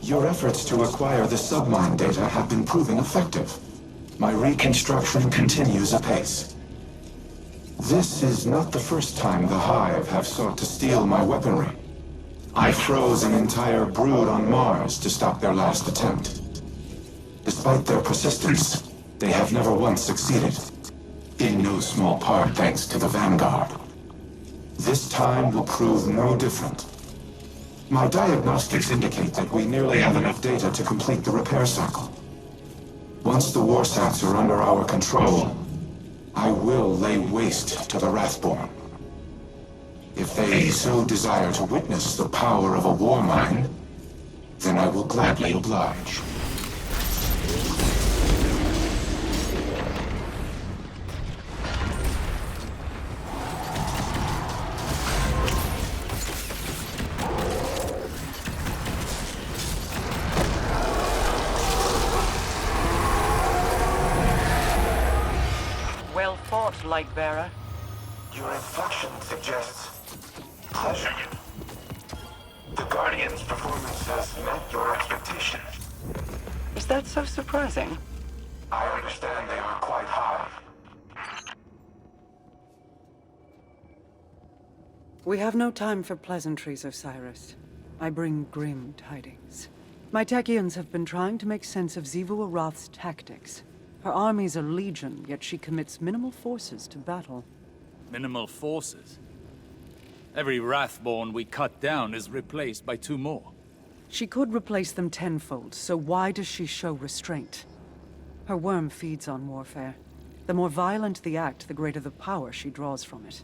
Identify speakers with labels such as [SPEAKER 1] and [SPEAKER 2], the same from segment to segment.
[SPEAKER 1] Your efforts to acquire the submine data have been proving effective. My reconstruction continues apace. This is not the first time the Hive have sought to steal my weaponry. I froze an entire brood on Mars to stop their last attempt. Despite their persistence, they have never once succeeded. In no small part thanks to the Vanguard. This time will prove no different. My diagnostics indicate that we nearly have enough data to complete the repair cycle. Once the Warsats are under our control, I will lay waste to the Wrathborn. If they so desire to witness the power of a war mine, then I will gladly oblige.
[SPEAKER 2] Well fought, Lightbearer.
[SPEAKER 1] Your inflection suggests pleasure. The Guardian's performance has met your expectation.
[SPEAKER 2] Is that so surprising?
[SPEAKER 1] I understand they are quite high.
[SPEAKER 2] We have no time for pleasantries, Osiris. I bring grim tidings. My Techians have been trying to make sense of Xivu Arath's tactics. Her armies are legion, yet she commits minimal forces to battle.
[SPEAKER 3] Minimal forces? Every Wrathborn we cut down is replaced by 2 more.
[SPEAKER 2] She could replace them tenfold, so why does she show restraint? Her worm feeds on warfare. The more violent the act, the greater the power she draws from it.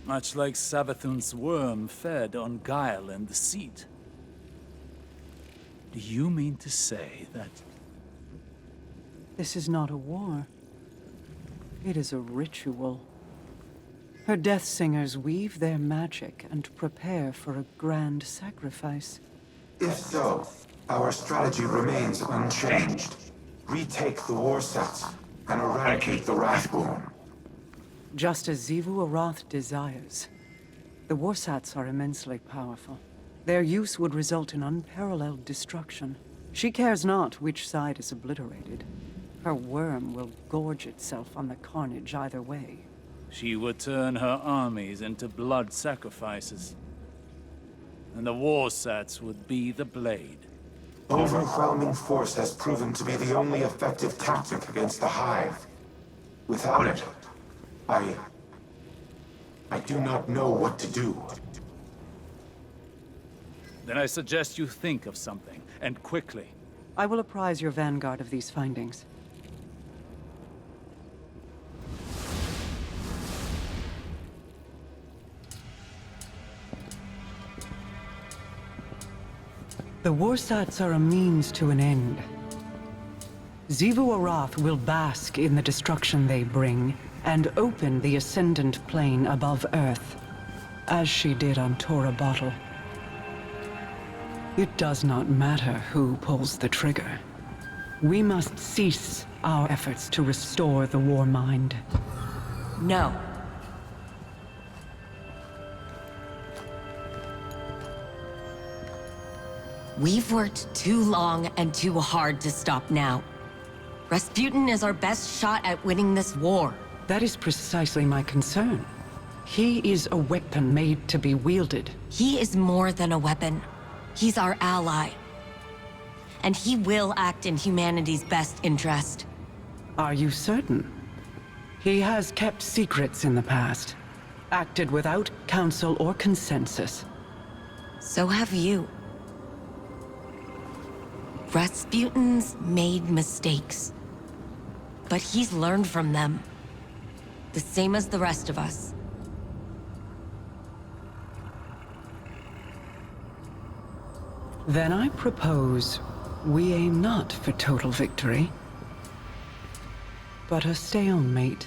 [SPEAKER 3] Much like Savathun's worm fed on guile and deceit. Do you mean to say that...
[SPEAKER 2] This is not a war. It is a ritual. Her death singers weave their magic and prepare for a grand sacrifice.
[SPEAKER 1] If so, our strategy remains unchanged. Retake the Warsats and eradicate the Wrathborn.
[SPEAKER 2] Just as Xivu Arath desires. The Warsats are immensely powerful. Their use would result in unparalleled destruction. She cares not which side is obliterated. Her worm will gorge itself on the carnage either way.
[SPEAKER 3] She would turn her armies into blood sacrifices. And the Warsats would be the blade.
[SPEAKER 1] Overwhelming force has proven to be the only effective tactic against the Hive. Without it, I do not know what to do.
[SPEAKER 3] Then I suggest you think of something, and quickly.
[SPEAKER 2] I will apprise your Vanguard of these findings. The Warsats are a means to an end. Xivu Arath will bask in the destruction they bring, and open the Ascendant Plane above Earth, as she did on Tora Bottle. It does not matter who pulls the trigger. We must cease our efforts to restore the War Mind.
[SPEAKER 4] No. We've worked too long and too hard to stop now. Rasputin is our best shot at winning this war.
[SPEAKER 2] That is precisely my concern. He is a weapon made to be wielded.
[SPEAKER 4] He is more than a weapon. He's our ally. And he will act in humanity's best interest.
[SPEAKER 2] Are you certain? He has kept secrets in the past, acted without counsel or consensus.
[SPEAKER 4] So have you. Rasputin's made mistakes. But he's learned from them. The same as the rest of us.
[SPEAKER 2] Then I propose we aim not for total victory, but a stalemate.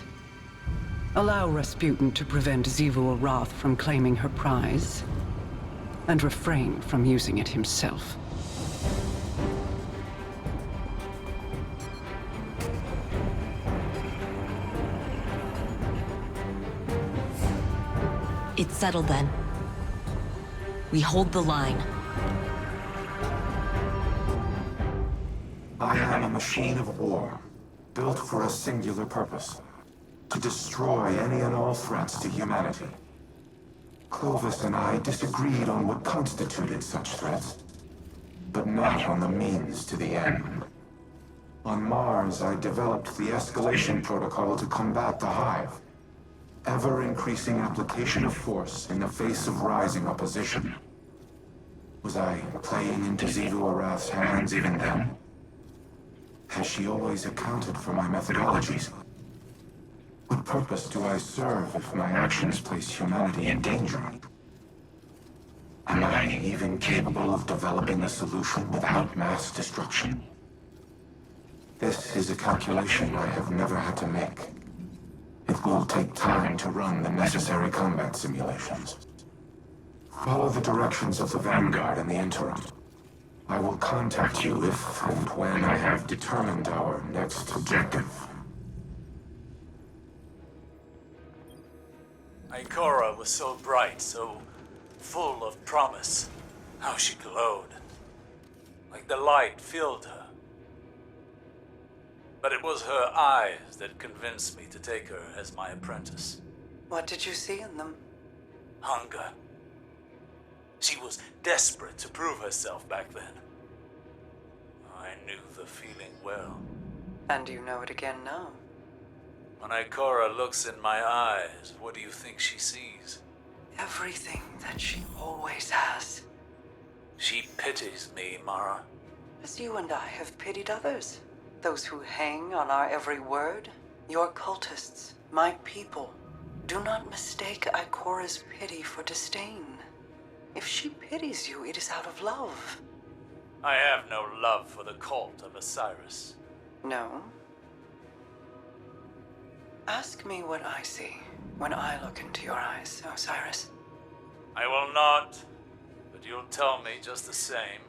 [SPEAKER 2] Allow Rasputin to prevent Xivu Arath from claiming her prize, and refrain from using it himself.
[SPEAKER 4] It's settled then. We hold the line.
[SPEAKER 1] I am a machine of war, built for a singular purpose. To destroy any and all threats to humanity. Clovis and I disagreed on what constituted such threats, but not on the means to the end. On Mars, I developed the escalation protocol to combat the Hive. Ever-increasing application of force in the face of rising opposition. Was I playing into Xivu Arath's hands even then? Has she always accounted for my methodologies? What purpose do I serve if my actions place humanity in danger? Am I even capable of developing a solution without mass destruction? This is a calculation I have never had to make. It will take time to run the necessary combat simulations. Follow the directions of the Vanguard in the interim. I will contact you if and when I have determined our next objective.
[SPEAKER 3] Ikora was so bright, so full of promise. How she glowed. Like the light filled her. But it was her eyes that convinced me to take her as my apprentice.
[SPEAKER 2] What did you see in them?
[SPEAKER 3] Hunger. She was desperate to prove herself back then. I knew the feeling well.
[SPEAKER 2] And you know it again now.
[SPEAKER 3] When Ikora looks in my eyes, what do you think she sees?
[SPEAKER 2] Everything that she always has.
[SPEAKER 3] She pities me, Mara.
[SPEAKER 2] As you and I have pitied others. Those who hang on our every word. Your cultists, my people. Do not mistake Ikora's pity for disdain. If she pities you, it is out of love.
[SPEAKER 3] I have no love for the cult of Osiris.
[SPEAKER 2] No? Ask me what I see when I look into your eyes, Osiris.
[SPEAKER 3] I will not, but you'll tell me just the same.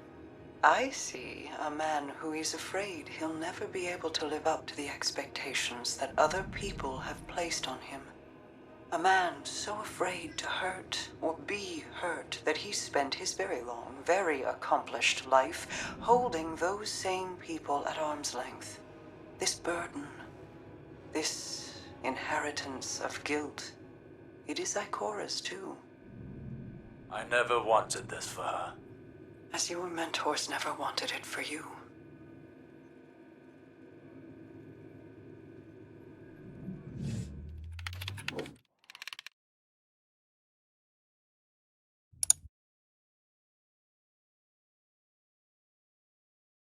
[SPEAKER 2] I see a man who is afraid he'll never be able to live up to the expectations that other people have placed on him. A man so afraid to hurt or be hurt that he spent his very long, very accomplished life holding those same people at arm's length. This burden, this inheritance of guilt, it is Ikora's too.
[SPEAKER 3] I never wanted this for her.
[SPEAKER 2] As your mentors never wanted it for you.